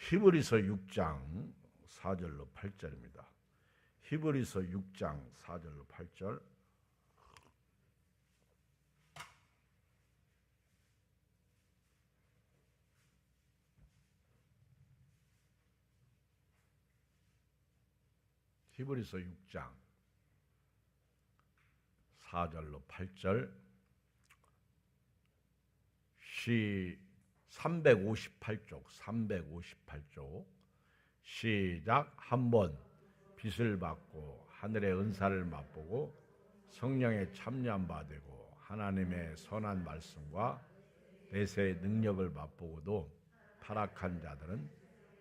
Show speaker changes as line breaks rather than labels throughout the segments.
히브리서 6장 4절로 8절입니다. 히브리서 6장 4절로 8절. 히브리서 6장 4절로 8절. 358쪽 시작. 한번 빛을 받고 하늘의 은사를 맛보고 성령의 참여한 바 되고 하나님의 선한 말씀과 내세의 능력을 맛보고도 타락한 자들은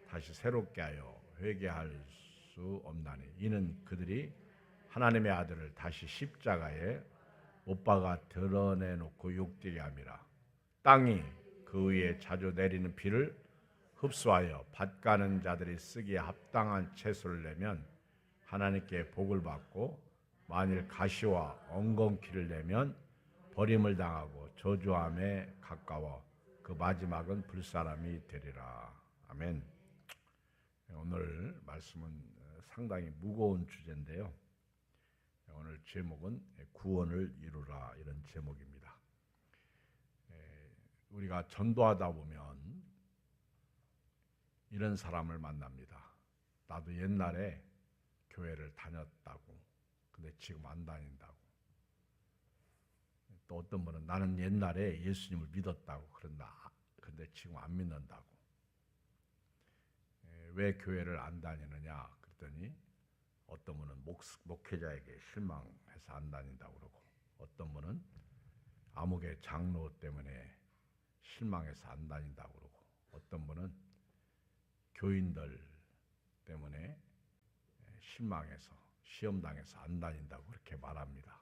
다시 새롭게 하여 회개할 수 없나니 이는 그들이 하나님의 아들을 다시 십자가에 못 박아 드러내놓고 욕되게 함이라. 땅이 그 위에 자주 내리는 비를 흡수하여 밭 가는 자들이 쓰기에 합당한 채소를 내면 하나님께 복을 받고 만일 가시와 엉겅퀴를 내면 버림을 당하고 저주함에 가까워 그 마지막은 불사람이 되리라. 아멘. 오늘 말씀은 상당히 무거운 주제인데요. 오늘 제목은 구원을 이루라, 이런 제목입니다. 우리가 전도하다 보면 이런 사람을 만납니다. 나도 옛날에 교회를 다녔다고, 근데 지금 안 다닌다고. 또 어떤 분은 나는 옛날에 예수님을 믿었다고, 근데 지금 안 믿는다고. 왜 교회를 안 다니느냐 그랬더니 어떤 분은 목회자에게 실망해서 안 다닌다고 그러고, 어떤 분은 아무개 장로 때문에 실망해서 안 다닌다고 그러고, 어떤 분은 교인들 때문에 실망해서 시험당해서 안 다닌다고 그렇게 말합니다.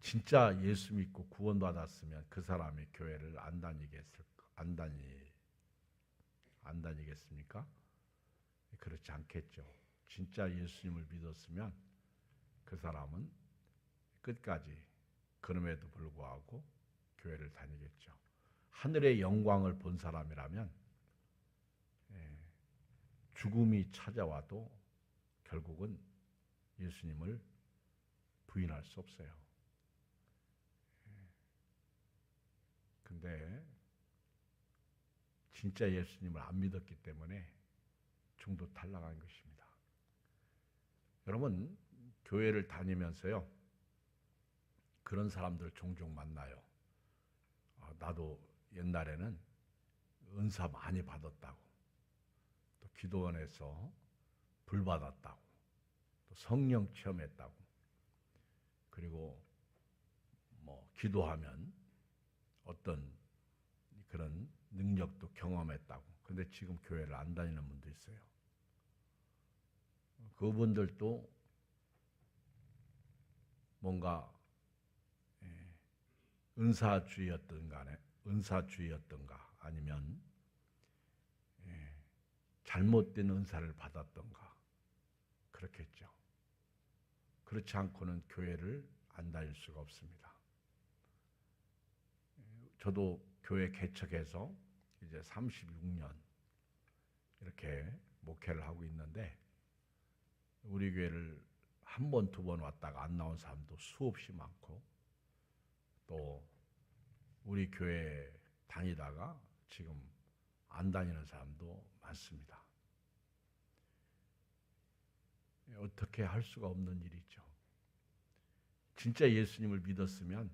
진짜 예수 믿고 구원받았으면 그 사람이 교회를 안 다니겠습니까? 그렇지 않겠죠. 진짜 예수님을 믿었으면 그 사람은 끝까지 그럼에도 불구하고 교회를 다니겠죠. 하늘의 영광을 본 사람이라면 죽음이 찾아와도 결국은 예수님을 부인할 수 없어요. 근데 진짜 예수님을 안 믿었기 때문에 중도 탈락한 것입니다. 여러분, 교회를 다니면서요, 그런 사람들 종종 만나요. 나도 옛날에는 은사 많이 받았다고, 또 기도원에서 불 받았다고, 또 성령 체험했다고, 그리고 기도하면 어떤 그런 능력도 경험했다고. 근데 지금 교회를 안 다니는 분도 있어요. 그분들도 뭔가 은사주의였던가 아니면 잘못된 은사를 받았던가 그렇겠죠. 그렇지 않고는 교회를 안 다닐 수가 없습니다. 저도 교회 개척해서 이제 36년 이렇게 목회를 하고 있는데, 우리 교회를 한 번, 두 번 왔다가 안 나온 사람도 수없이 많고, 또 우리 교회 다니다가 지금 안 다니는 사람도 많습니다. 어떻게 할 수가 없는 일이죠. 진짜 예수님을 믿었으면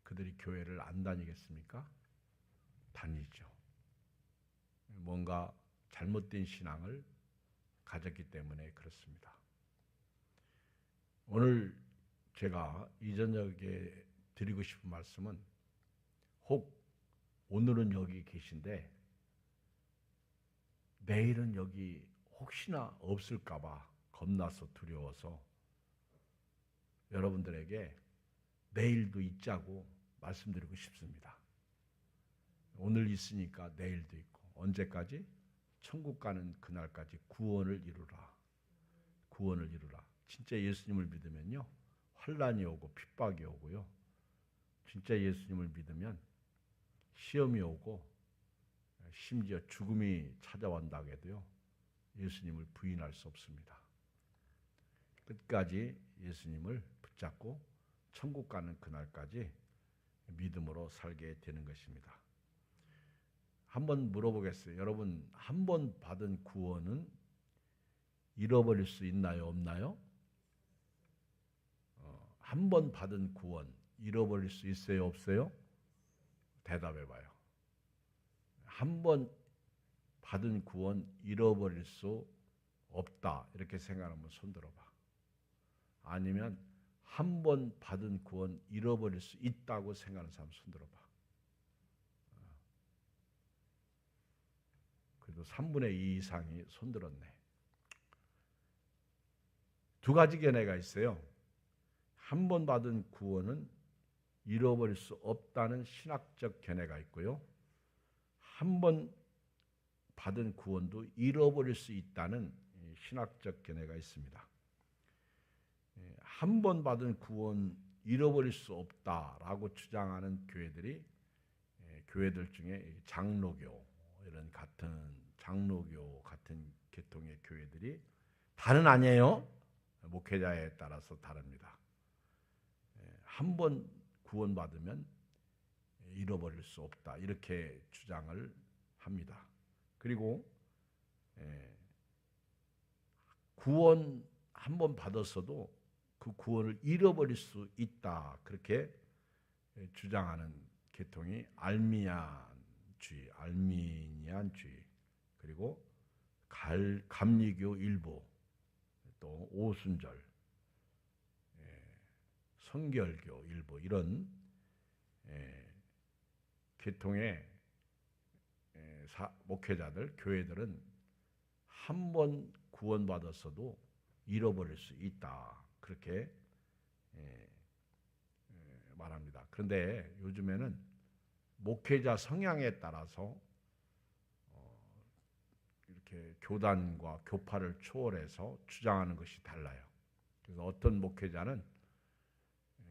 그들이 교회를 안 다니겠습니까? 다니죠. 뭔가 잘못된 신앙을 가졌기 때문에 그렇습니다. 오늘 제가 이 저녁에 드리고 싶은 말씀은, 혹 오늘은 여기 계신데 내일은 여기 혹시나 없을까 봐 겁나서 두려워서 여러분들에게 내일도 있자고 말씀드리고 싶습니다. 오늘 있으니까 내일도 있고, 언제까지? 천국 가는 그날까지 구원을 이루라. 구원을 이루라. 진짜 예수님을 믿으면요, 환난이 오고 핍박이 오고요, 진짜 예수님을 믿으면 시험이 오고 심지어 죽음이 찾아온다고 해도요, 예수님을 부인할 수 없습니다. 끝까지 예수님을 붙잡고 천국 가는 그날까지 믿음으로 살게 되는 것입니다. 한번 물어보겠어요. 여러분, 한 번 받은 구원은 잃어버릴 수 있나요, 없나요? 한 번 받은 구원 잃어버릴 수 있어요, 없어요? 대답해봐요. 한 번 받은 구원 잃어버릴 수 없다, 이렇게 생각하면 손 들어봐. 아니면 한 번 받은 구원 잃어버릴 수 있다고 생각하는 사람 손 들어봐. 그래도 3분의 2 이상이 손 들었네. 두 가지 견해가 있어요. 한 번 받은 구원은 잃어버릴 수 없다는 신학적 견해가 있고요. 한 번 받은 구원도 잃어버릴 수 있다는 신학적 견해가 있습니다. 한 번 받은 구원 잃어버릴 수 없다라고 주장하는 교회들 중에 장로교 이런 장로교 같은 계통의 교회들이 다는 아니에요. 목회자에 따라서 다릅니다. 한 번 구원받으면 잃어버릴 수 없다, 이렇게 주장을 합니다. 그리고 구원 한 번 받았어도 그 구원을 잃어버릴 수 있다, 그렇게 주장하는 계통이 알미니안주의, 그리고 감리교 일부, 또 오순절, 성결교 일부, 이런 계통의 목회자들, 교회들은 한 번 구원받았어도 잃어버릴 수 있다, 그렇게 말합니다. 그런데 요즘에는 목회자 성향에 따라서 이렇게 교단과 교파를 초월해서 주장하는 것이 달라요. 그래서 어떤 목회자는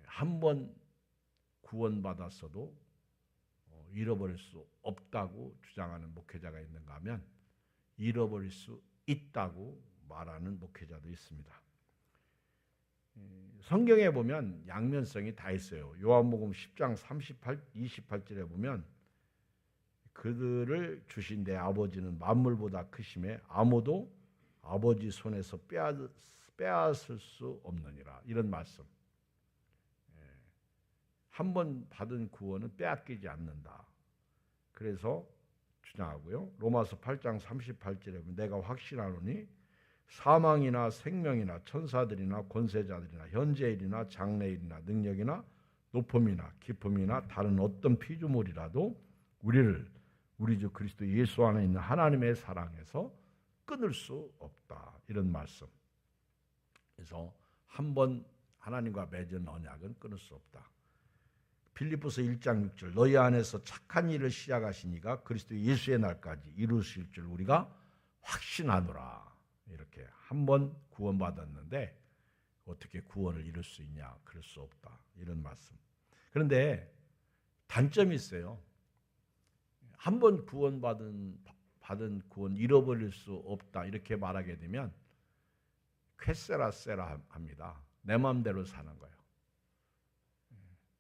한 번 구원받았어도 잃어버릴 수 없다고 주장하는 목회자가 있는가 하면 잃어버릴 수 있다고 말하는 목회자도 있습니다. 성경에 보면 양면성이 다 있어요. 요한복음 10장 28절에 보면 그들을 주신 내 아버지는 만물보다 크심에 아무도 아버지 손에서 빼앗을 수 없느니라, 이런 말씀. 한 번 받은 구원은 빼앗기지 않는다, 그래서 주장하고요. 로마서 8장 38절에 보면 내가 확신하노니 사망이나 생명이나 천사들이나 권세자들이나 현재일이나 장래일이나 능력이나 높음이나 깊음이나 다른 어떤 피조물이라도 우리를 우리 주 그리스도 예수 안에 있는 하나님의 사랑에서 끊을 수 없다, 이런 말씀. 그래서 한 번 하나님과 맺은 언약은 끊을 수 없다. 빌립보서 1장 6절 너희 안에서 착한 일을 시작하신 이가 그리스도 예수의 날까지 이루실 줄 우리가 확신하노라. 이렇게 한 번 구원받았는데 어떻게 구원을 이룰 수 있냐? 그럴 수 없다, 이런 말씀. 그런데 단점이 있어요. 한 번 구원받은 구원 잃어버릴 수 없다, 이렇게 말하게 되면 쾌세라세라 합니다. 내 마음대로 사는 거예요.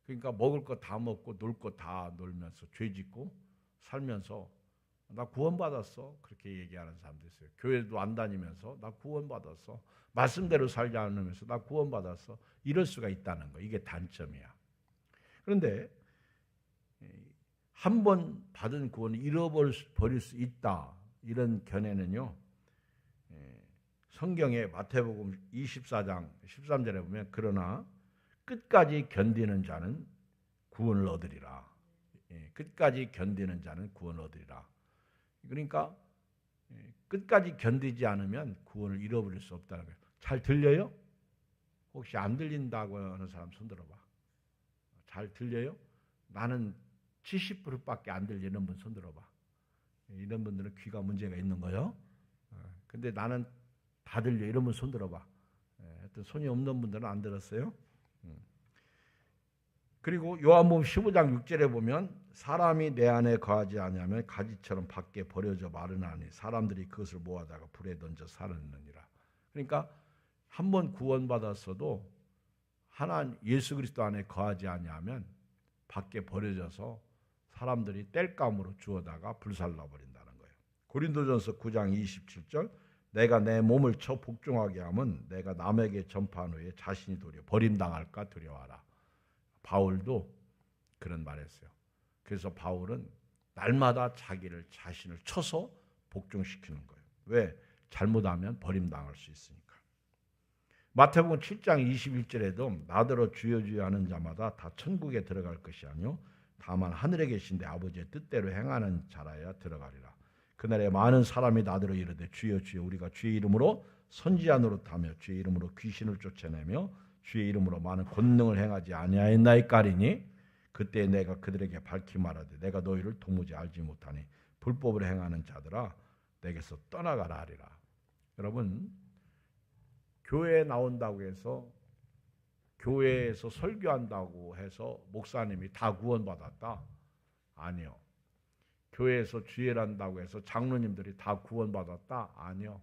그러니까 먹을 거 다 먹고 놀 거 다 놀면서 죄 짓고 살면서 나 구원받았어, 그렇게 얘기하는 사람도 있어요. 교회도 안 다니면서 나 구원받았어, 말씀대로 살지 않으면서 나 구원받았어, 이럴 수가 있다는 거. 이게 단점이야. 그런데 한 번 받은 구원을 잃어버릴 수 있다, 이런 견해는요, 성경의 마태복음 24장 13절에 보면 그러나 끝까지 견디는 자는 구원을 얻으리라. 끝까지 견디는 자는 구원을 얻으리라. 그러니까 끝까지 견디지 않으면 구원을 잃어버릴 수 없다는 거예요. 잘 들려요? 혹시 안 들린다고 하는 사람 손 들어봐. 잘 들려요? 나는 70%밖에 안 들리는 분 손 들어봐. 이런 분들은 귀가 문제가 있는 거예요. 근데 나는 다 들려, 이런 분 손 들어봐. 하여튼 손이 없는 분들은 안 들었어요. 그리고 요한복음 15장 6절에 보면 사람이 내 안에 거하지 아니하면 가지처럼 밖에 버려져 마르나니 사람들이 그것을 모아다가 불에 던져 살았느니라. 그러니까 한 번 구원받았어도 하나님 예수 그리스도 안에 거하지 아니하면 밖에 버려져서 사람들이 땔감으로 주워다가 불살라 버린다는 거예요. 고린도전서 9장 27절 내가 내 몸을 쳐 복종하게 하면 내가 남에게 전파한 후에 자신이 도리어 버림당할까 두려워하라. 바울도 그런 말했어요. 그래서 바울은 날마다 자신을 쳐서 복종시키는 거예요. 왜? 잘못하면 버림당할 수 있으니까. 마태복음 7장 21절에도 나더러 주여 주여 하는 자마다 다 천국에 들어갈 것이 아니요 다만 하늘에 계신 데 아버지의 뜻대로 행하는 자라야 들어가리라. 그날에 많은 사람이 나더러 이르되 주여 주여 우리가 주의 이름으로 선지자 노릇하며 주의 이름으로 귀신을 쫓아내며 주의 이름으로 많은 권능을 행하지 아니하였나이까리니 그때 내가 그들에게 밝히 말하되 내가 너희를 도무지 알지 못하니 불법을 행하는 자들아 내게서 떠나가라 하리라. 여러분 교회에 나온다고 해서 교회에서 설교한다고 해서 목사님이 다 구원받았다? 아니요. 교회에서 주일한다고 해서 장로님들이 다 구원받았다? 아니요.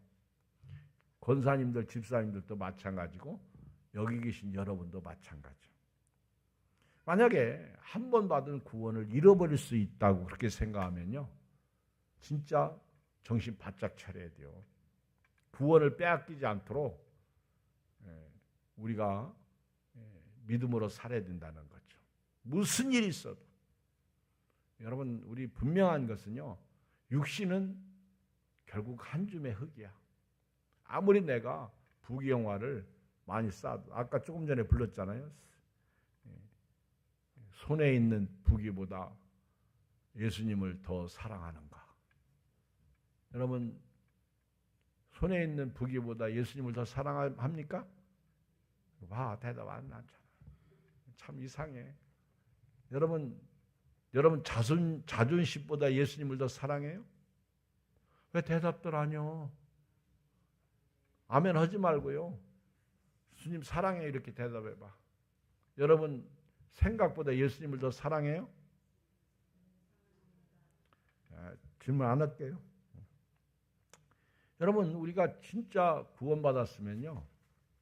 권사님들, 집사님들도 마찬가지고 여기 계신 여러분도 마찬가지요. 만약에 한 번 받은 구원을 잃어버릴 수 있다고 그렇게 생각하면요. 진짜 정신 바짝 차려야 돼요. 구원을 빼앗기지 않도록 우리가 믿음으로 살아야 된다는 거죠. 무슨 일이 있어도. 여러분 우리 분명한 것은요. 육신은 결국 한 줌의 흙이야. 아무리 내가 부귀영화를 많이 쌓아도 아까 조금 전에 불렀잖아요. 손에 있는 부귀보다 예수님을 더 사랑하는가? 여러분 손에 있는 부귀보다 예수님을 더 사랑합니까? 봐, 대답 안 나잖아. 참 이상해. 여러분 자존심보다 예수님을 더 사랑해요? 왜 대답들 안 해요? 아멘 하지 말고요. 주님 사랑해 이렇게 대답해봐. 여러분 생각보다 예수님을 더 사랑해요? 질문 안 할게요. 여러분 우리가 진짜 구원받았으면요.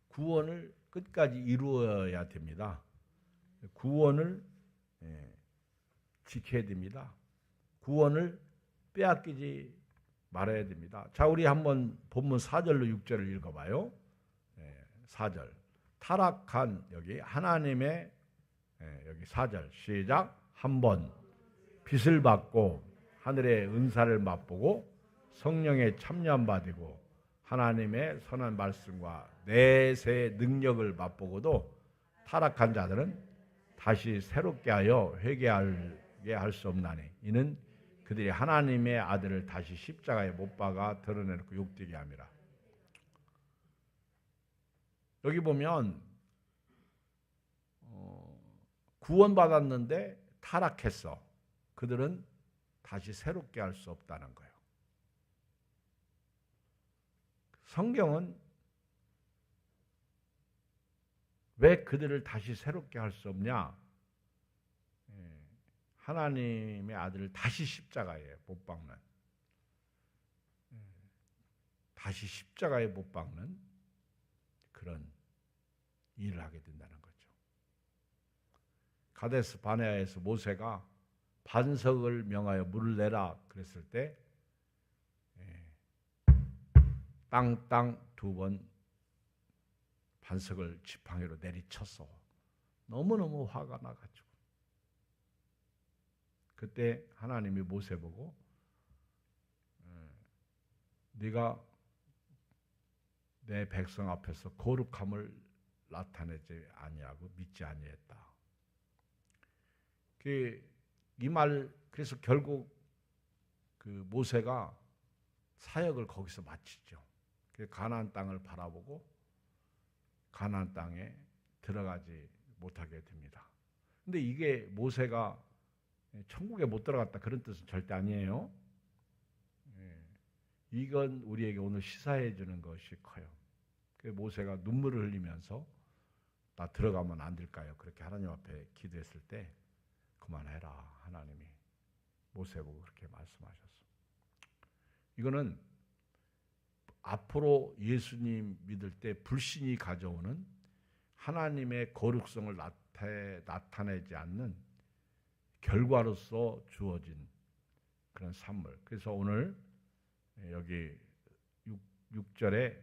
구원을 끝까지 이루어야 됩니다. 구원을 지켜야 됩니다. 구원을 빼앗기지 말아야 됩니다. 자, 우리 한번 본문 4절로 6절을 읽어봐요. 4절. 타락한 여기 하나님의 여기 4절 시작. 한번 빛을 받고 하늘의 은사를 맛보고 성령의 참여함 받고 하나님의 선한 말씀과 내세의 능력을 맛보고도 타락한 자들은 다시 새롭게 하여 회개하게 할 수 없나니 이는 그들이 하나님의 아들을 다시 십자가에 못 박아 드러내놓고 욕되게 함이라. 여기 보면 구원받았는데 타락했어. 그들은 다시 새롭게 할 수 없다는 거예요. 성경은 왜 그들을 다시 새롭게 할 수 없냐? 하나님의 아들을 다시 십자가에 못 박는, 다시 십자가에 못 박는 그런 일을 하게 된다는 거죠. 가데스 바네아에서 모세가 반석을 명하여 물을 내라 그랬을 때 땅 두 번 반석을 지팡이로 내리쳤어. 너무너무 화가 나가지고 그때 하나님이 모세 보고 네가 내 백성 앞에서 거룩함을 나타내지 아니하고 믿지 아니했다. 이 말 그래서 결국 그 모세가 사역을 거기서 마치죠. 가나안 땅을 바라보고 가나안 땅에 들어가지 못하게 됩니다. 근데 이게 모세가 천국에 못 들어갔다 그런 뜻은 절대 아니에요. 이건 우리에게 오늘 시사해 주는 것이 커요. 모세가 눈물을 흘리면서 나 들어가면 안 될까요? 그렇게 하나님 앞에 기도했을 때 그만해라. 하나님이 모세보고 그렇게 말씀하셨어. 이거는 앞으로 예수님 믿을 때 불신이 가져오는 하나님의 거룩성을 나타내지 않는 결과로서 주어진 그런 산물. 그래서 오늘 여기 6절에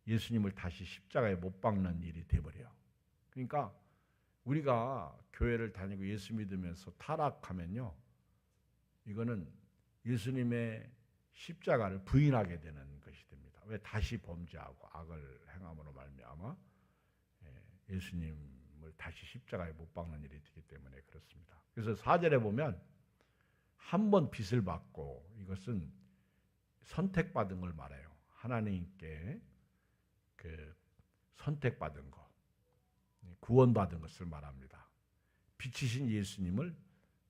예수님을 다시 십자가에 못 박는 일이 돼버려요. 그러니까 우리가 교회를 다니고 예수 믿으면서 타락하면요, 이거는 예수님의 십자가를 부인하게 되는 것이 됩니다. 왜? 다시 범죄하고 악을 행함으로 말미암아 예수님을 다시 십자가에 못 박는 일이 되기 때문에 그렇습니다. 그래서 4절에 보면 한 번 빚을 받고, 이것은 선택받은 걸 말해요. 하나님께 그 선택받은 거, 구원받은 것을 말합니다. 빛이신 예수님을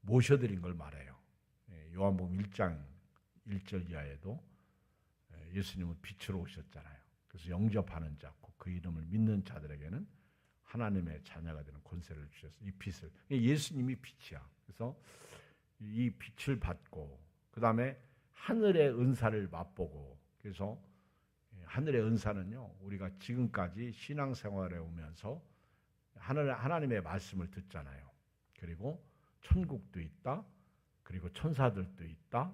모셔드린 걸 말해요. 요한복음 1장 1절 이하에도 예수님은 빛으로 오셨잖아요. 그래서 영접하는 자, 그 이름을 믿는 자들에게는 하나님의 자녀가 되는 권세를 주셔서 이 빛을, 예수님이 빛이야. 그래서 이 빛을 받고 그 다음에 하늘의 은사를 맛보고, 그래서 하늘의 은사는요, 우리가 지금까지 신앙생활에 오면서 하나님의 말씀을 듣잖아요. 그리고 천국도 있다, 그리고 천사들도 있다,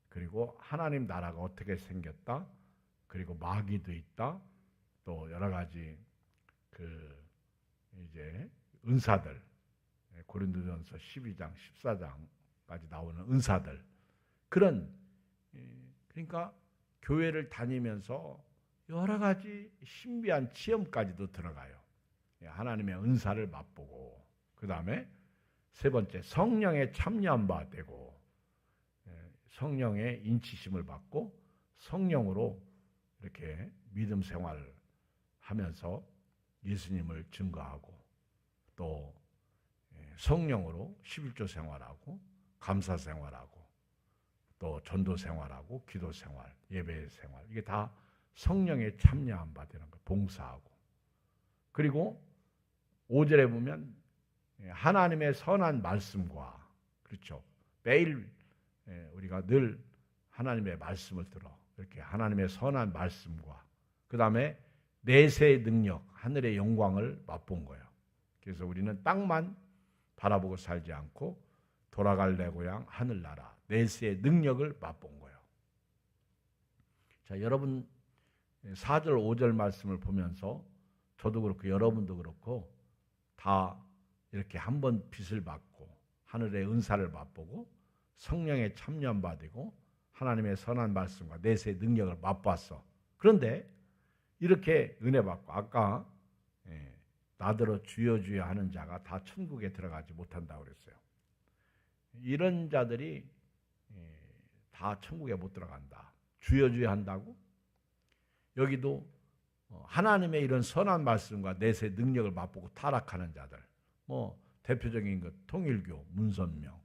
그리고 하나님 나라가 어떻게 생겼다, 그리고 마귀도 있다, 또 여러 가지 이제 은사들, 고린도전서 12장 14장까지 나오는 은사들, 그런, 그러니까 교회를 다니면서 여러 가지 신비한 체험까지도 들어가요. 하나님의 은사를 맛보고, 그 다음에 세 번째, 성령에 참여한 바 되고, 성령의 인치심을 받고 성령으로 이렇게 믿음 생활을 하면서 예수님을 증거하고, 또 성령으로 11조 생활하고 감사 생활하고 또 전도 생활하고 기도 생활, 예배 생활, 이게 다 성령에 참여한 바 되는 거, 봉사하고. 그리고 5절에 보면 하나님의 선한 말씀과, 그렇죠, 매일 우리가 늘 하나님의 말씀을 들어 이렇게 하나님의 선한 말씀과, 그 다음에 내세의 능력, 하늘의 영광을 맛본 거예요. 그래서 우리는 땅만 바라보고 살지 않고 돌아갈 내 고향 하늘나라, 내세의 능력을 맛본 거예요. 자, 여러분 4절 5절 말씀을 보면서 저도 그렇고 여러분도 그렇고 다 이렇게 한번 빛을 받고 하늘의 은사를 맛보고 성령에 참여한 바 되고 하나님의 선한 말씀과 내세의 능력을 맛봤어. 그런데 이렇게 은혜 받고, 아까 나더러 주여 주여 하는 자가 다 천국에 들어가지 못한다고 그랬어요. 이런 자들이 다 천국에 못 들어간다. 주여 주여 한다고? 여기도 하나님의 이런 선한 말씀과 내세 능력을 맛보고 타락하는 자들, 뭐 대표적인 것 통일교, 문선명,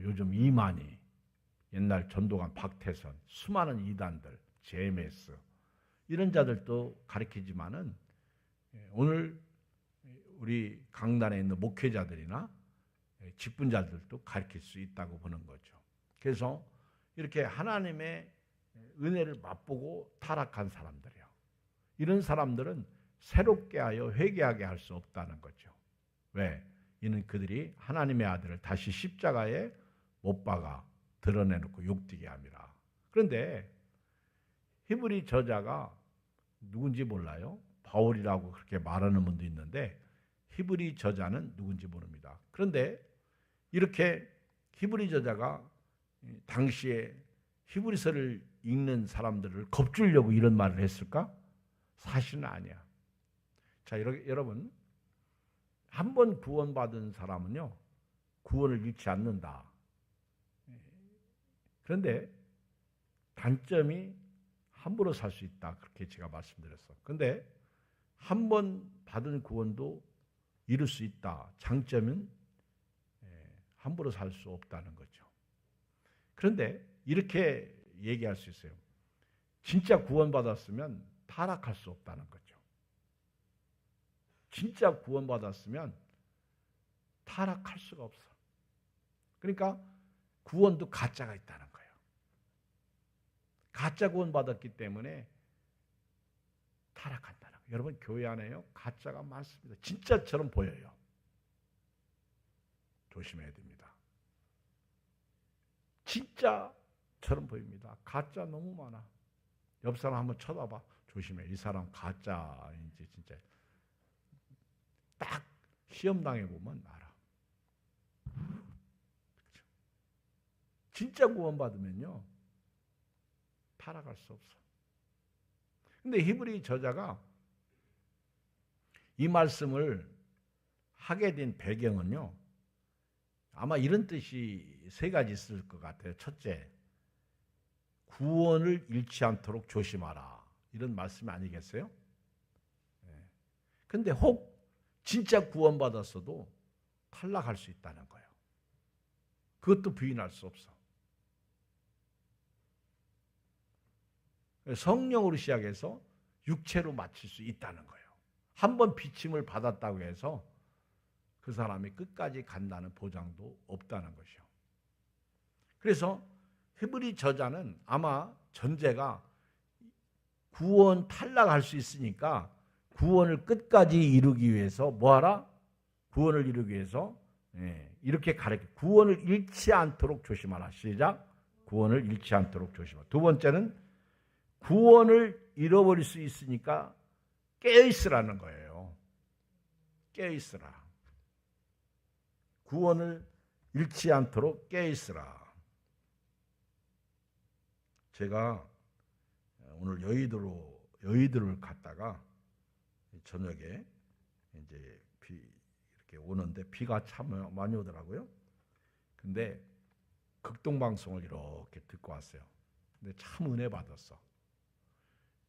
요즘 이만희, 옛날 전도관 박태선, 수많은 이단들, JMS, 이런 자들도 가르치지만은 오늘 우리 강단에 있는 목회자들이나 직분자들도 가르칠 수 있다고 보는 거죠. 그래서 이렇게 하나님의 은혜를 맛보고 타락한 사람들이요, 이런 사람들은 새롭게 하여 회개하게 할 수 없다는 거죠. 왜? 이는 그들이 하나님의 아들을 다시 십자가에 못 박아 드러내놓고 욕되게 함이라. 그런데 히브리 저자가 누군지 몰라요. 바울이라고 그렇게 말하는 분도 있는데 히브리 저자는 누군지 모릅니다. 그런데 이렇게 히브리 저자가 당시에 히브리서를 읽는 사람들을 겁주려고 이런 말을 했을까? 사실은 아니야. 자, 여러분, 한 번 구원받은 사람은요, 구원을 잃지 않는다. 그런데 단점이 함부로 살 수 있다, 그렇게 제가 말씀드렸어. 그런데 한 번 받은 구원도 잃을 수 있다. 장점은 함부로 살 수 없다는 거죠. 그런데 이렇게 얘기할 수 있어요. 진짜 구원받았으면 타락할 수 없다는 거죠. 진짜 구원받았으면 타락할 수가 없어. 그러니까 구원도 가짜가 있다는 거예요. 가짜 구원받았기 때문에 타락한다는 거예요. 여러분 교회 안에요 가짜가 많습니다. 진짜처럼 보여요. 조심해야 됩니다. 진짜처럼 보입니다. 가짜 너무 많아. 옆 사람 한번 쳐다봐. 조심해. 이 사람 가짜인지 진짜. 딱 시험 당해보면 알아. 그렇죠? 진짜 구원받으면요 타락할 수 없어. 근데 히브리 저자가 이 말씀을 하게 된 배경은요 아마 이런 뜻이 세 가지 있을 것 같아요. 첫째, 구원을 잃지 않도록 조심하라. 이런 말씀이 아니겠어요? 근데 혹 진짜 구원받았어도 탈락할 수 있다는 거예요. 그것도 부인할 수 없어. 성령으로 시작해서 육체로 마칠 수 있다는 거예요. 한번 비침을 받았다고 해서 그 사람이 끝까지 간다는 보장도 없다는 것이요. 그래서 히브리 저자는 아마 전제가 구원 탈락할 수 있으니까 구원을 끝까지 이루기 위해서 뭐하라? 구원을 이루기 위해서 이렇게 가르쳐. 구원을 잃지 않도록 조심하라. 시작. 구원을 잃지 않도록 조심하라. 두 번째는 구원을 잃어버릴 수 있으니까 깨어있으라는 거예요. 깨어있으라. 구원을 잃지 않도록 깨어있으라. 제가 오늘 여의도를 갔다가 저녁에 이제 이렇게 오는데 비가 참 많이 오더라고요. 근데 극동방송을 이렇게 듣고 왔어요. 근데 참 은혜 받았어.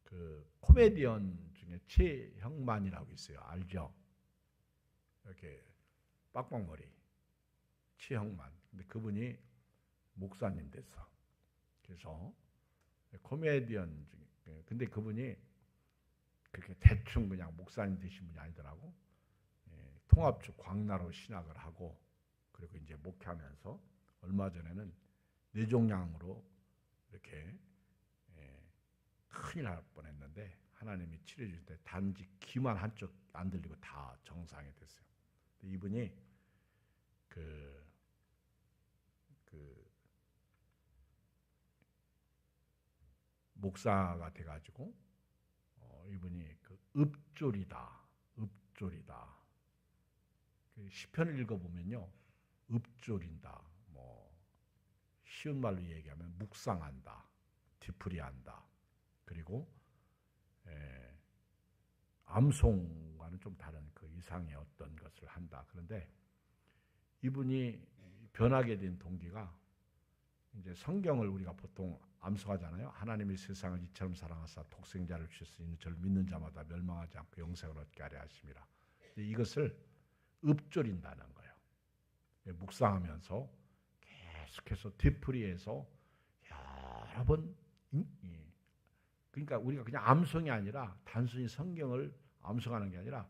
그 코미디언 중에 최형만이라고 있어요. 알죠? 이렇게 빡빡머리 최형만. 근데 그분이 목사님 됐어. 그래서 코미디언 중에 근데 그분이 그렇게 대충 그냥 목사님 되신 분이 아니더라고. 통합주 광나로 신학을 하고 그리고 이제 목회하면서 얼마 전에는 뇌종양으로 이렇게 큰일 날 뻔했는데 하나님이 치료해 줄 때 단지 귀만 한쪽 안 들리고 다 정상이 됐어요. 이분이 그 목사가 돼가지고 이분이 그 읍졸이다. 그 시편을 읽어보면요, 읍졸인다. 뭐 쉬운 말로 얘기하면 묵상한다, 뒤풀이한다. 그리고 암송과는 좀 다른 그 이상의 어떤 것을 한다. 그런데 이분이 변하게 된 동기가 이제 성경을 우리가 보통 암송하잖아요. 하나님이 세상을 이처럼 사랑하사 독생자를 주셨으니 저를 믿는 자마다 멸망하지 않고 영생을 얻게 하려 하심이라. 이것을 읊조린다는 거예요. 묵상하면서 계속해서 뒤풀이해서 여러 번 그러니까 우리가 그냥 암송이 아니라 단순히 성경을 암송하는 게 아니라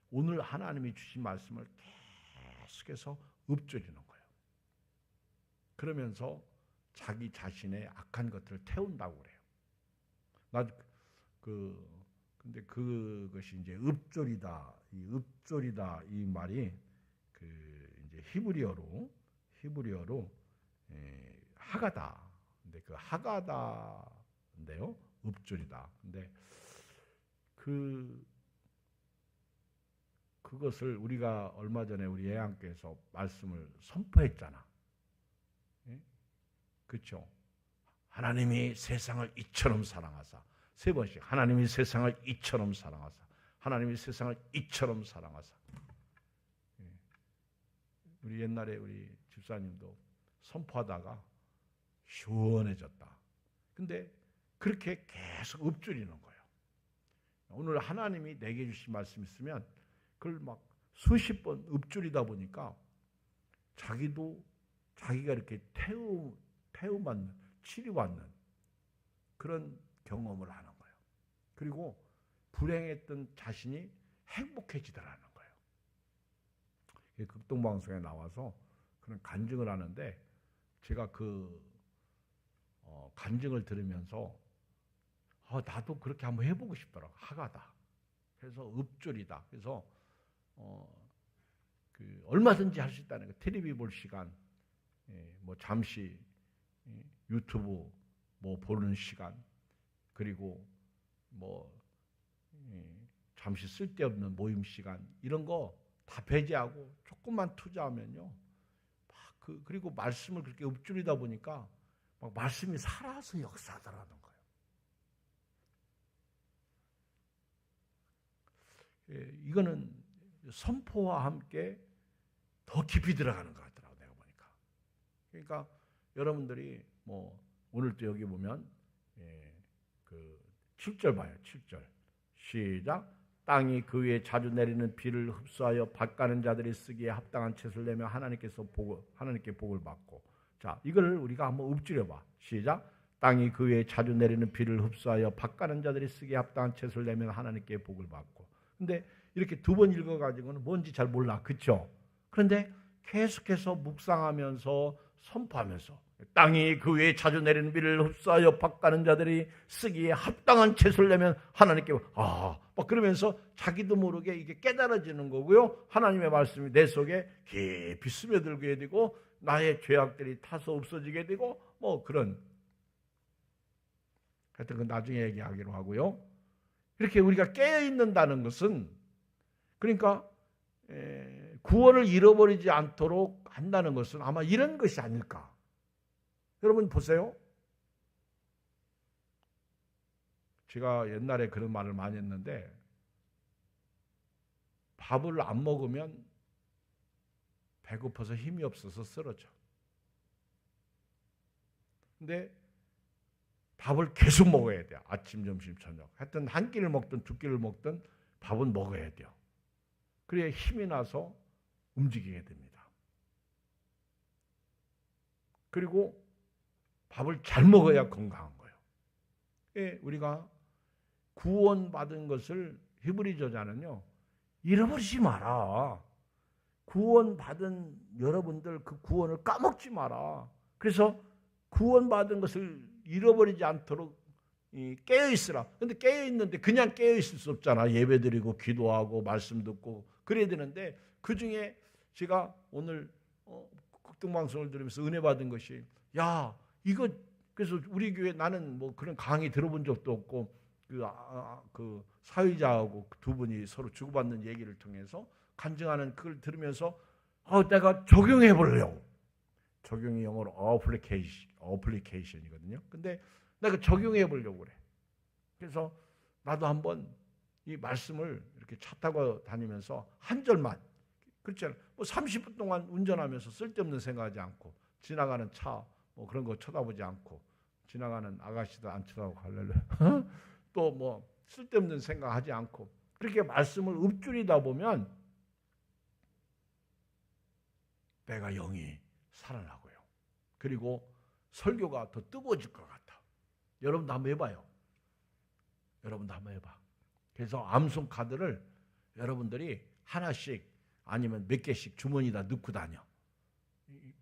오늘 하나님이 주신 말씀을 계속해서 읊조리는 거예요. 그러면서 자기 자신의 악한 것들을 태운다고 그래요. 근데 그것이 이제 읊조리다, 이 말이 그 이제 히브리어로 하가다. 근데 그 하가다인데요, 읊조리다. 근데 그것을 우리가 얼마 전에 우리 예양교에서 말씀을 선포했잖아. 그렇죠? 하나님이 세상을 이처럼 사랑하사. 세 번씩 하나님이 세상을 이처럼 사랑하사. 하나님이 세상을 이처럼 사랑하사. 우리 옛날에 우리 집사님도 선포하다가 시원해졌다. 근데 그렇게 계속 읊조리는 거예요. 오늘 하나님이 내게 주신 말씀 있으면 그걸 막 수십 번 읊조리다 보니까 자기가 이렇게 태움받는, 치료받는 그런 경험을 하는 거예요. 그리고 불행했던 자신이 행복해지더라는 거예요. 극동방송에 나와서 그런 간증을 하는데 제가 그 간증을 들으면서 나도 그렇게 한번 해보고 싶더라고. 하가다. 그래서 읍줄이다. 그래서 얼마든지 할 수 있다는 거. 텔레비 볼 시간, 뭐 잠시 유튜브 뭐 보는 시간, 그리고 뭐 잠시 쓸데없는 모임 시간 이런 거 다 배제하고 조금만 투자하면요. 그리고 말씀을 그렇게 읊조리다 보니까 막 말씀이 살아서 역사하더라는 거예요. 이거는 선포와 함께 더 깊이 들어가는 것 같더라고 내가 보니까. 그러니까 여러분들이 뭐 오늘 또 여기 보면 그 7절 봐요. 7절 시작. 땅이 그 위에 자주 내리는 비를 흡수하여 밭 가는 자들이 쓰기에 합당한 채소를 내며 하나님께 복을 받고. 자, 이걸 우리가 한번 읊조려봐. 시작. 땅이 그 위에 자주 내리는 비를 흡수하여 밭 가는 자들이 쓰기에 합당한 채소를 내면 하나님께 복을 받고. 근데 이렇게 두 번 읽어가지고는 뭔지 잘 몰라. 그렇죠? 그런데 계속해서 묵상하면서 선포하면서 땅이 그 위에 자주 내리는 비를 흡수하여 밭 가는 자들이 쓰기에 합당한 채소를 내면 하나님께 막 그러면서 자기도 모르게 이게 깨달아지는 거고요. 하나님의 말씀이 내 속에 깊이 스며들게 되고 나의 죄악들이 타서 없어지게 되고 뭐 그런 하여튼 그 나중에 얘기하기로 하고요. 이렇게 우리가 깨어있는다는 것은 그러니까 구원을 잃어버리지 않도록 한다는 것은 아마 이런 것이 아닐까. 여러분 보세요. 제가 옛날에 그런 말을 많이 했는데 밥을 안 먹으면 배고파서 힘이 없어서 쓰러져. 근데 밥을 계속 먹어야 돼요. 아침, 점심, 저녁. 하여튼 한 끼를 먹든 두 끼를 먹든 밥은 먹어야 돼요. 그래야 힘이 나서 움직이게 됩니다. 그리고 밥을 잘 먹어야 건강한 거예요. 우리가 구원받은 것을 히브리 저자는요. 잃어버리지 마라. 구원받은 여러분들 그 구원을 까먹지 마라. 그래서 구원받은 것을 잃어버리지 않도록 깨어있으라. 근데 깨어있는데 그냥 깨어있을 수 없잖아. 예배드리고 기도하고 말씀 듣고 그래야 되는데 그중에 제가 오늘 극동방송을 들으면서 은혜 받은 것이 이거 그래서 우리 교회 나는 뭐 그런 강의 들어본 적도 없고 그 사회자하고 두 분이 서로 주고받는 얘기를 통해서 간증하는 그걸 들으면서 내가 적용해 보려고. 적용이 영어로 어플리케이션이거든요. 근데 내가 적용해 보려고 그래. 그래서 나도 한번 이 말씀을 이렇게 차 타고 다니면서 한 절만 그렇잖아. 뭐 30분 동안 운전하면서 쓸데없는 생각하지 않고 지나가는 차 뭐 그런 거 쳐다보지 않고 지나가는 아가씨도 안 쳐다보고 할렐루야. 또 뭐 쓸데없는 생각하지 않고 그렇게 말씀을 읊조리다 보면 내가 영이 살아나고요. 그리고 설교가 더 뜨거워질 것 같아. 여러분도 한번 해봐요. 여러분도 한번 해봐. 그래서 암송 카드를 여러분들이 하나씩 아니면 몇 개씩 주머니에다 넣고 다녀.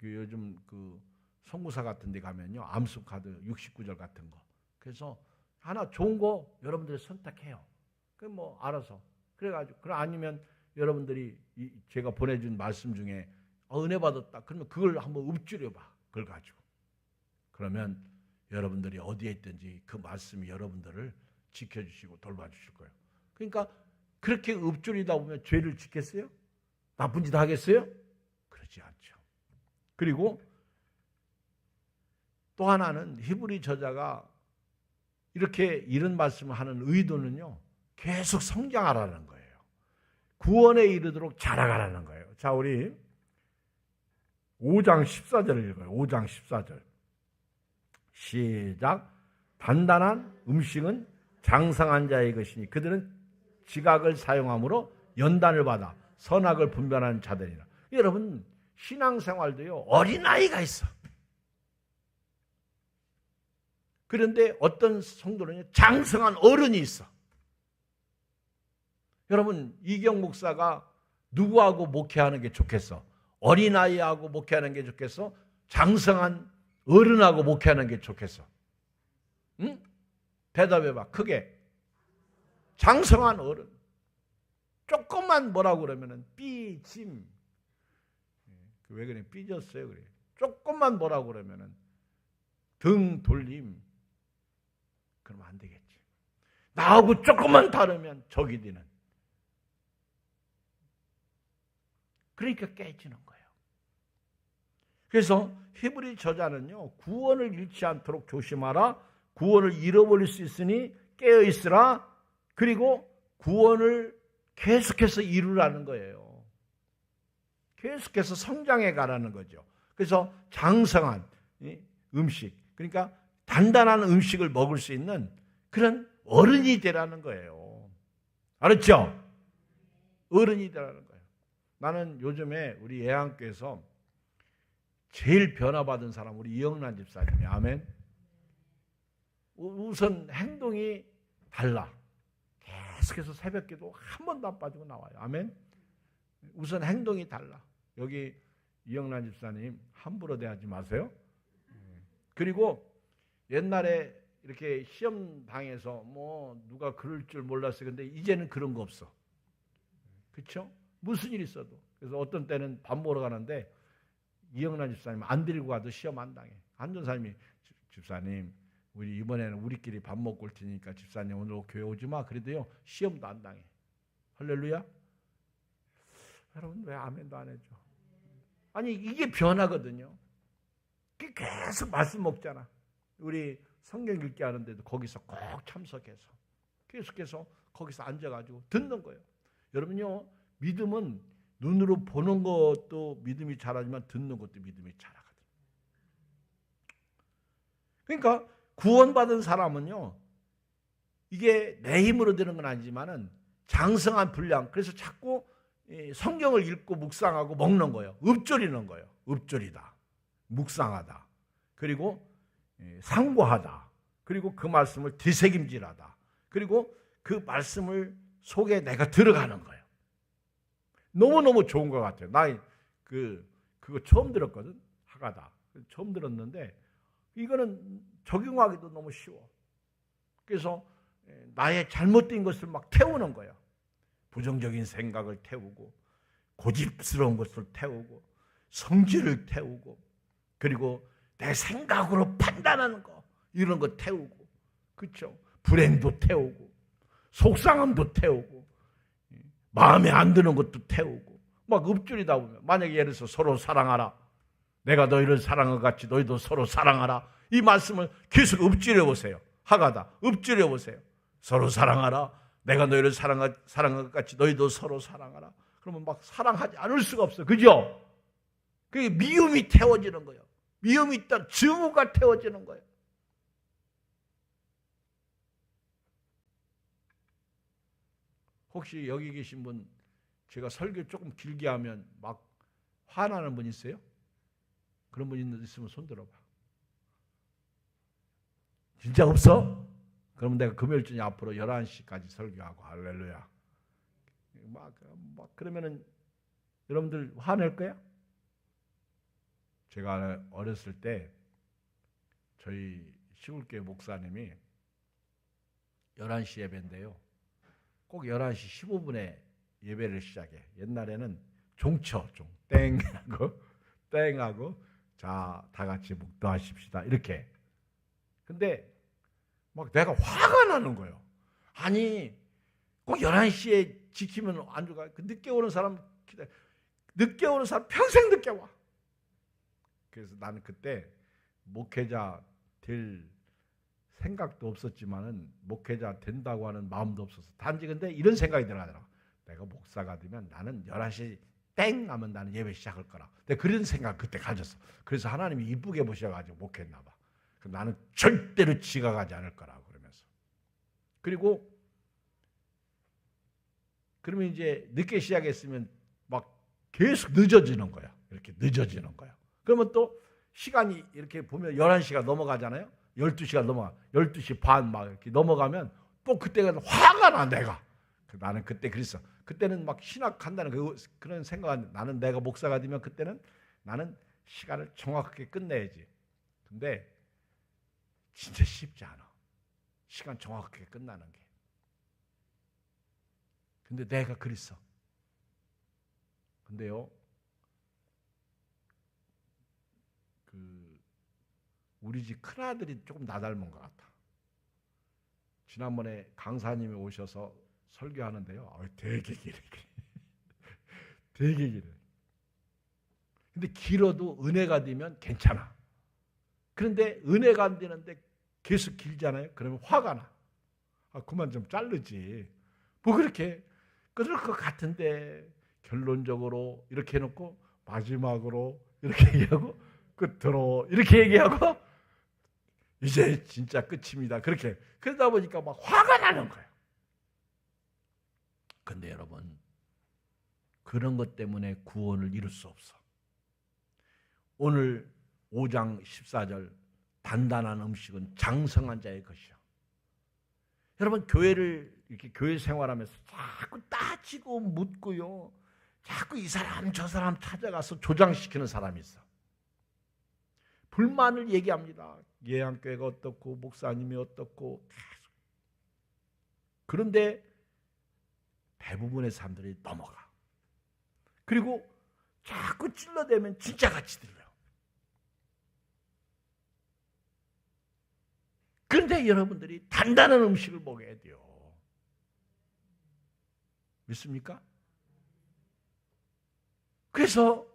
요즘 그 성구사 같은 데 가면요. 암송 카드 69절 같은 거. 그래서 하나 좋은 거 여러분들이 선택해요. 그 뭐 알아서. 그래가지고 그럼 아니면 여러분들이 제가 보내준 말씀 중에 은혜 받았다. 그러면 그걸 한번 읊조려봐. 그걸 가지고. 그러면 여러분들이 어디에 있든지 그 말씀이 여러분들을 지켜주시고 돌봐주실 거예요. 그러니까 그렇게 읊조리다 보면 죄를 짓겠어요? 나쁜 짓 하겠어요? 그러지 않죠. 그리고 또 하나는 히브리 저자가 이렇게 이런 말씀을 하는 의도는요. 계속 성장하라는 거예요. 구원에 이르도록 자라가라는 거예요. 자, 우리 5장 14절을 읽어요. 5장 14절. 시작. 단단한 음식은 장성한 자의 것이니 그들은 지각을 사용함으로 연단을 받아 선악을 분별하는 자들이라. 여러분 신앙생활도요. 어린아이가 있어. 그런데 어떤 성도는 장성한 어른이 있어. 여러분 이경 목사가 누구하고 목회하는 게 좋겠어? 어린아이하고 목회하는 게 좋겠어? 장성한 어른하고 목회하는 게 좋겠어? 응? 대답해봐. 크게. 장성한 어른. 조금만 뭐라고 그러면은 삐짐. 왜 그래? 삐졌어요. 그래. 조금만 뭐라고 그러면은 등 돌림. 그러면 안 되겠지. 나하고 조금만 다르면 적이 되는. 그러니까 깨지는 거예요. 그래서 히브리 저자는요, 구원을 잃지 않도록 조심하라. 구원을 잃어버릴 수 있으니 깨어 있으라. 그리고 구원을 계속해서 이루라는 거예요. 계속해서 성장해 가라는 거죠. 그래서 장성한 음식, 그러니까 단단한 음식을 먹을 수 있는 그런 어른이 되라는 거예요. 알았죠? 어른이 되라는 거예요. 나는 요즘에 우리 애한교에서 제일 변화받은 사람 우리 이영란 집사님이에요. 아멘. 우선 행동이 달라. 계속해서 새벽기도 한 번도 안 빠지고 나와요. 아멘. 우선 행동이 달라. 여기 이영란 집사님 함부로 대하지 마세요. 그리고 옛날에 이렇게 시험 당해서 뭐 누가 그럴 줄 몰랐어요. 근데 이제는 그런 거 없어. 그렇죠? 무슨 일 있어도. 그래서 어떤 때는 밥 먹으러 가는데 이영란 집사님 안 데리고 가도 시험 안 당해. 안전사님이 집사님 우리 이번에는 우리끼리 밥 먹고 올 테니까 집사님 오늘 교회 오지 마. 그래도요 시험도 안 당해. 할렐루야. 여러분 왜 아멘도 안 해줘? 아니 이게 변화거든요. 계속 말씀 먹잖아. 우리 성경 읽기 하는데도 거기서 꼭 참석해서 계속해서 거기서 앉아가지고 듣는 거예요. 여러분요 믿음은 눈으로 보는 것도 믿음이 자라지만 듣는 것도 믿음이 자라거든요. 그러니까 구원받은 사람은요 이게 내 힘으로 되는 건 아니지만은 장성한 분량. 그래서 자꾸 성경을 읽고 묵상하고 먹는 거예요. 읊조리는 거예요. 읊조리다. 묵상하다. 그리고 상고하다. 그리고 그 말씀을 되새김질하다. 그리고 그 말씀을 속에 내가 들어가는 거예요. 너무너무 좋은 것 같아요. 나 그거 처음 들었거든. 하가다. 처음 들었는데 이거는 적용하기도 너무 쉬워. 그래서 나의 잘못된 것을 막 태우는 거예요. 부정적인 생각을 태우고 고집스러운 것을 태우고 성질을 태우고 그리고 내 생각으로 판단하는 거 이런 거 태우고 그렇죠? 불행도 태우고 속상함도 태우고 마음에 안 드는 것도 태우고 막 읊조리다 보면 만약에 예를 들어서 서로 사랑하라. 내가 너희를 사랑한 것 같이 너희도 서로 사랑하라. 이 말씀을 계속 읊조려 보세요. 하가다. 읊조려 보세요. 서로 사랑하라. 내가 너희를 사랑한 것 같이 너희도 서로 사랑하라. 그러면 막 사랑하지 않을 수가 없어. 그죠? 그게 미움이 태워지는 거예요. 미움이 있다. 증오가 태워지는 거예요. 혹시 여기 계신 분 제가 설교 조금 길게 하면 막 화나는 분 있어요? 그런 분 있으면 손 들어봐. 진짜 없어? 그러면 내가 금요일쯤에 앞으로 11시까지 설교하고 할렐루야. 막 그러면은 여러분들 화낼 거야? 제가 어렸을 때 저희 시골교회 목사님이 11시 예배인데요. 꼭 11시 15분에 예배를 시작해. 옛날에는 종쳐, 땡하고 자, 다 같이 묵도하십시다. 이렇게. 근데 막 내가 화가 나는 거예요. 아니, 꼭 11시에 지키면 안 좋아. 늦게 오는 사람 기다려. 늦게 오는 사람 평생 늦게 와. 그래서 나는 그때 목회자 될 생각도 없었지만은 목회자 된다고 하는 마음도 없었어. 단지 근데 이런 생각이 들어가더라고. 내가 목사가 되면 나는 11시 땡 하면 나는 예배 시작할 거라. 근데 그런 생각 그때 가졌어. 그래서 하나님이 이쁘게 보셔가지고 목회했나 봐. 나는 절대로 지각하지 않을 거라고 그러면서. 그리고 그러면 이제 늦게 시작했으면 막 계속 늦어지는 거야. 이렇게 늦어지는 거야. 그러면 또 시간이 이렇게 보면 11시가 넘어가잖아요. 12시가 넘어가. 12시 반 막 이렇게 넘어가면 또 그때가 화가 나 내가. 나는 그때 그랬어. 그때는 막 신학한다는 그런 생각. 나는 내가 목사가 되면 그때는 나는 시간을 정확하게 끝내야지. 근데 진짜 쉽지 않아. 시간 정확하게 끝나는 게. 근데 내가 그랬어. 근데요, 우리 집 큰아들이 조금 나 닮은 것 같아. 지난번에 강사님이 오셔서 설교하는데요. 되게 길어. 되게 길어. 근데 길어도 은혜가 되면 괜찮아. 그런데 은혜가 안 되는데 계속 길잖아요. 그러면 화가 나. 그만 좀 자르지. 뭐 그렇게 끊을 것 같은데 결론적으로 이렇게 해놓고 마지막으로 이렇게 얘기하고 끝으로 이렇게 얘기하고 이제 진짜 끝입니다. 그렇게 그러다 보니까 막 화가 나는 거예요. 근데 여러분, 그런 것 때문에 구원을 이룰 수 없어. 오늘 5장 14절 단단한 음식은 장성한 자의 것이요. 여러분, 교회를 이렇게 교회 생활하면서 자꾸 따지고 묻고요. 자꾸 이 사람 저 사람 찾아가서 조장시키는 사람이 있어. 불만을 얘기합니다. 예양교회가 어떻고 목사님이 어떻고 계속. 그런데 대부분의 사람들이 넘어가. 그리고 자꾸 찔러대면 진짜 같이 들려요. 그런데 여러분들이 단단한 음식을 먹어야 돼요. 믿습니까? 그래서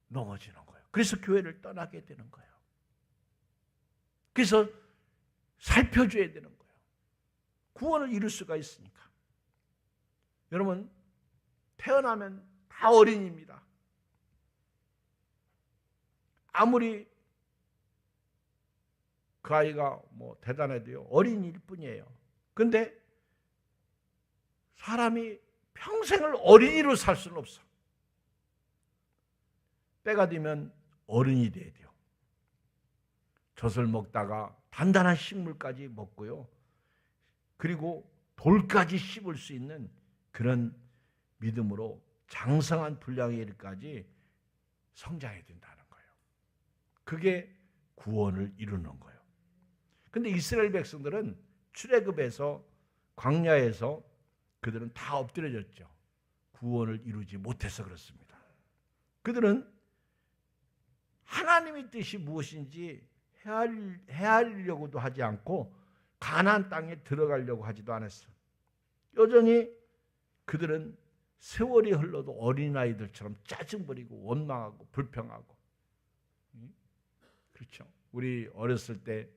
넘어지는 거예요. 그래서 교회를 떠나게 되는 거예요. 그래서 살펴줘야 되는 거예요. 구원을 이룰 수가 있으니까. 여러분, 태어나면 다 어린이입니다. 아무리 그 아이가 뭐 대단해도요, 어린이일 뿐이에요. 근데 사람이 평생을 어린이로 살 수는 없어. 때가 되면 어른이 돼야 돼요. 젖을 먹다가 단단한 식물까지 먹고요. 그리고 돌까지 씹을 수 있는 그런 믿음으로 장성한 분량의 일까지 성장해야 된다는 거예요. 그게 구원을 이루는 거예요. 근데 이스라엘 백성들은 출애굽에서 광야에서 그들은 다 엎드려졌죠. 구원을 이루지 못해서 그렇습니다. 그들은 하나님의 뜻이 무엇인지 헤아리려고도 하지 않고 가나안 땅에 들어가려고 하지도 않았어. 여전히 그들은 세월이 흘러도 어린아이들처럼 짜증부리고 원망하고 불평하고. 그렇죠. 우리 어렸을 때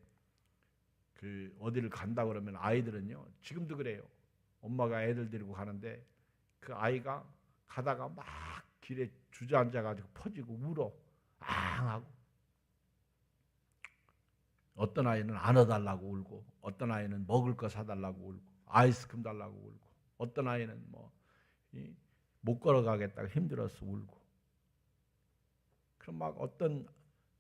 어디를 간다 그러면 아이들은요, 지금도 그래요. 엄마가 애들 데리고 가는데 그 아이가 가다가 막 길에 주저앉아가지고 퍼지고 울어. 앙하고. 어떤 아이는 안아달라고 울고, 어떤 아이는 먹을 거 사달라고 울고, 아이스크림 달라고 울고, 어떤 아이는 못 걸어가겠다고 힘들어서 울고. 그럼 막 어떤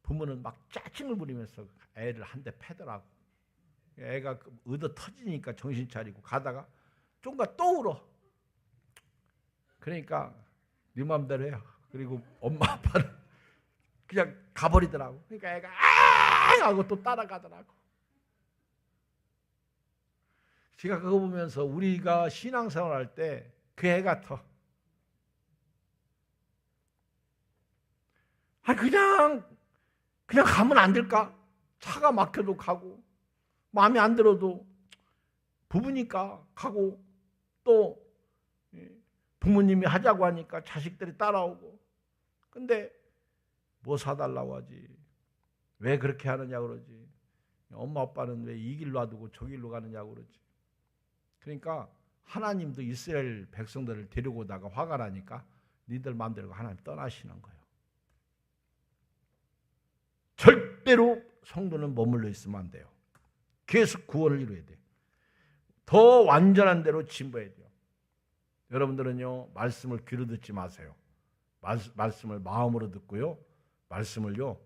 부모는 막 짜증을 부리면서 애를 한 대 패더라고. 애가 얻어 터지니까 정신 차리고 가다가 좀가 또 울어. 그러니까 네 맘대로 해요. 그리고 엄마 아빠는 그냥 가버리더라고. 그러니까 애가 아 하고 또 따라가더라고. 제가 그거 보면서 우리가 신앙생활 할 때 그 애 같아. 그냥 가면 안 될까? 차가 막혀도 가고, 마음에 안 들어도 부부니까 가고, 또 부모님이 하자고 하니까 자식들이 따라오고. 근데 뭐 사달라고 하지? 왜 그렇게 하느냐 그러지? 엄마 아빠는 왜 이 길로 놔두고 저 길로 가느냐고 그러지? 그러니까 하나님도 이스라엘 백성들을 데리고 오다가 화가 나니까 니들 마음대로 하나님 떠나시는 거예요. 절대로 성도는 머물러 있으면 안 돼요. 계속 구원을 이루어야 돼요. 더 완전한 대로 진보해야 돼요. 여러분들은요, 말씀을 귀로 듣지 마세요. 말씀을 마음으로 듣고요, 말씀을요,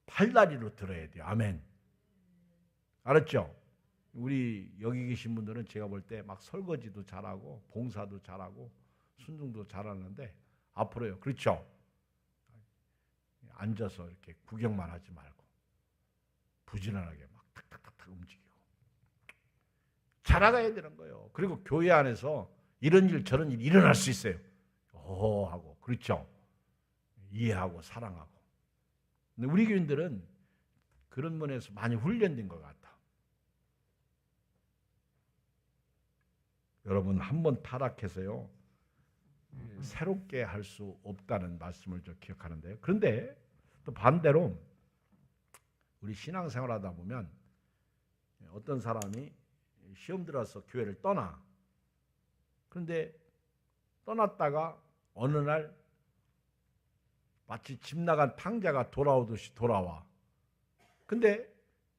팔다리로 들어야 돼요. 아멘. 알았죠? 우리 여기 계신 분들은 제가 볼 때 막 설거지도 잘하고 봉사도 잘하고 순종도 잘하는데 앞으로요. 그렇죠? 앉아서 이렇게 구경만 하지 말고 부지런하게 막 탁탁탁탁 움직이고 잘나가야 되는 거예요. 그리고 교회 안에서 이런 일 저런 일 일어날 수 있어요. 하고 그렇죠? 이해하고 사랑하고. 근데 우리 교인들은 그런 면에서 많이 훈련된 것 같아. 여러분 한 번 타락해서요 새롭게 할 수 없다는 말씀을 저 기억하는데요. 그런데 또 반대로 우리 신앙생활하다 보면 어떤 사람이 시험 들어서 교회를 떠나. 그런데 떠났다가 어느 날 마치 집 나간 탕자가 돌아오듯이 돌아와. 근데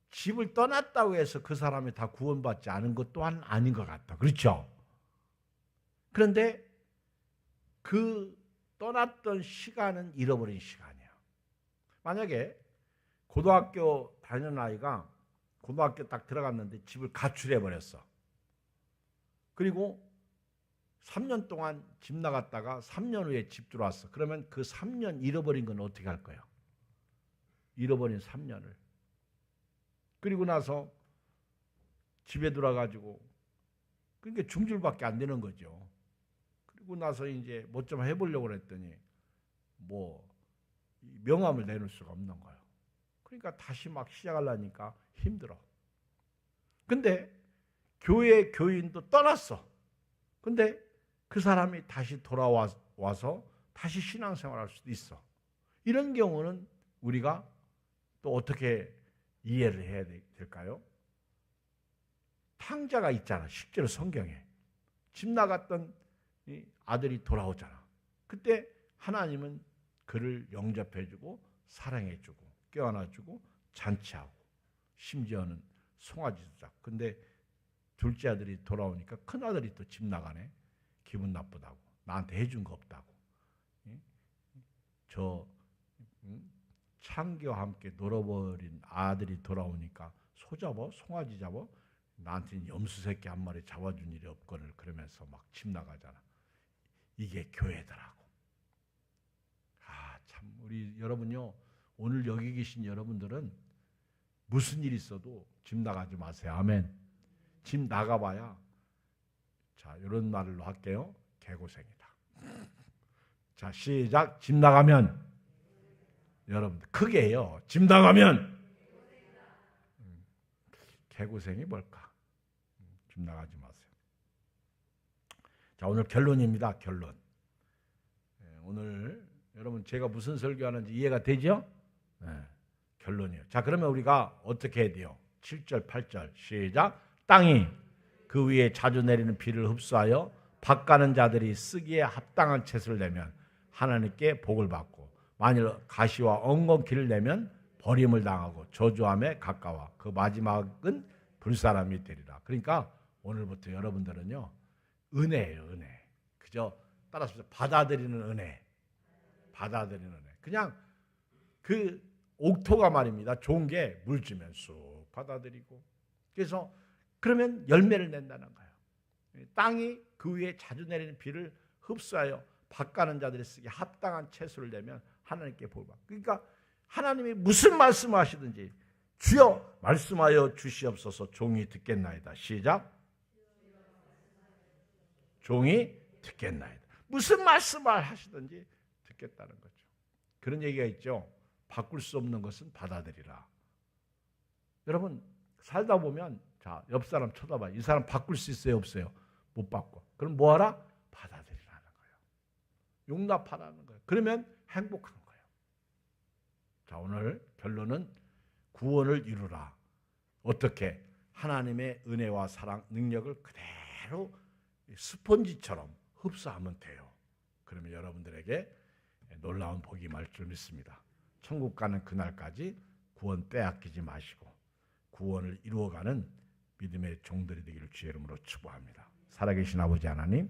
집을 떠났다고 해서 그 사람이 다 구원받지 않은 것 또한 아닌 것 같다. 그렇죠? 그런데 그 떠났던 시간은 잃어버린 시간이야. 만약에 고등학교 다니는 아이가 고등학교 딱 들어갔는데 집을 가출해버렸어. 그리고 3년 동안 집 나갔다가 3년 후에 집 들어왔어. 그러면 그 3년 잃어버린 건 어떻게 할 거야? 잃어버린 3년을. 그리고 나서 집에 들어와가지고 그러니까 중줄밖에 안 되는 거죠. 그리고 나서 이제 뭐 좀 해보려고 그랬더니 뭐 명함을 내놓을 수가 없는 거예요. 그러니까 다시 막 시작하려니까 힘들어. 근데 교회 교인도 떠났어. 근데 그 사람이 다시 돌아와서 다시 신앙생활할 수도 있어. 이런 경우는 우리가 또 어떻게 이해를 해야 될까요? 탕자가 있잖아. 실제로 성경에. 집 나갔던 이 아들이 돌아오잖아. 그때 하나님은 그를 영접해주고 사랑해주고 껴안아주고 잔치하고 심지어는 송아지도 잡고. 근데 둘째 아들이 돌아오니까 큰 아들이 또 집 나가네. 기분 나쁘다고. 나한테 해준 거 없다고. 저 창기와 함께 놀아버린 아들이 돌아오니까 소 잡어? 송아지 잡어? 나한테는 염소 새끼 한 마리 잡아준 일이 없거늘. 그러면서 막 집 나가잖아. 이게 교회더라고. 참 우리 여러분요. 오늘 여기 계신 여러분들은 무슨 일 있어도 집 나가지 마세요. 아멘. 집 나가봐야 자 이런 말로 할게요. 개고생이다. 자 시작. 집 나가면 여러분들 크게 해요. 집 나가면 개고생이 뭘까? 집 나가지 마세요. 자 오늘 결론입니다. 결론. 오늘 여러분 제가 무슨 설교하는지 이해가 되죠? 결론이에요. 자 그러면 우리가 어떻게 해야 돼요? 7절 8절 시작. 땅이 그 위에 자주 내리는 비를 흡수하여 밭가는 자들이 쓰기에 합당한 채소를 내면 하나님께 복을 받고 만일 가시와 엉겅퀴를 내면 버림을 당하고 저주함에 가까워 그 마지막은 불사람이 되리라. 그러니까 오늘부터 여러분들은요 은혜예요. 은혜. 그저 따라서 받아들이는 은혜. 받아들이는 은혜. 그냥 그 옥토가 말입니다. 좋은 게 물 주면 쑥 받아들이고 그래서 그러면 열매를 낸다는 거예요. 땅이 그 위에 자주 내리는 비를 흡수하여 밭가는 자들이 쓰기 합당한 채소를 내면 하나님께 복 받고. 그러니까 하나님이 무슨 말씀을 하시든지 주여 말씀하여 주시옵소서 종이 듣겠나이다. 시작. 종이 듣겠나이다. 무슨 말씀을 하시든지 듣겠다는 거죠. 그런 얘기가 있죠. 바꿀 수 없는 것은 받아들이라. 여러분 살다 보면 자 옆 사람 쳐다봐. 이 사람 바꿀 수 있어요? 없어요? 못 바꿔. 그럼 뭐하라? 받아들이라는 거예요. 용납하라는 거예요. 그러면 행복한 거예요. 자 오늘 결론은 구원을 이루라. 어떻게? 하나님의 은혜와 사랑, 능력을 그대로 스펀지처럼 흡수하면 돼요. 그러면 여러분들에게 놀라운 복이 임할 줄 믿습니다. 천국 가는 그날까지 구원 빼앗기지 마시고 구원을 이루어가는 믿음의 종들이 되기를 주의 이름으로 축복합니다. 살아계신 아버지 하나님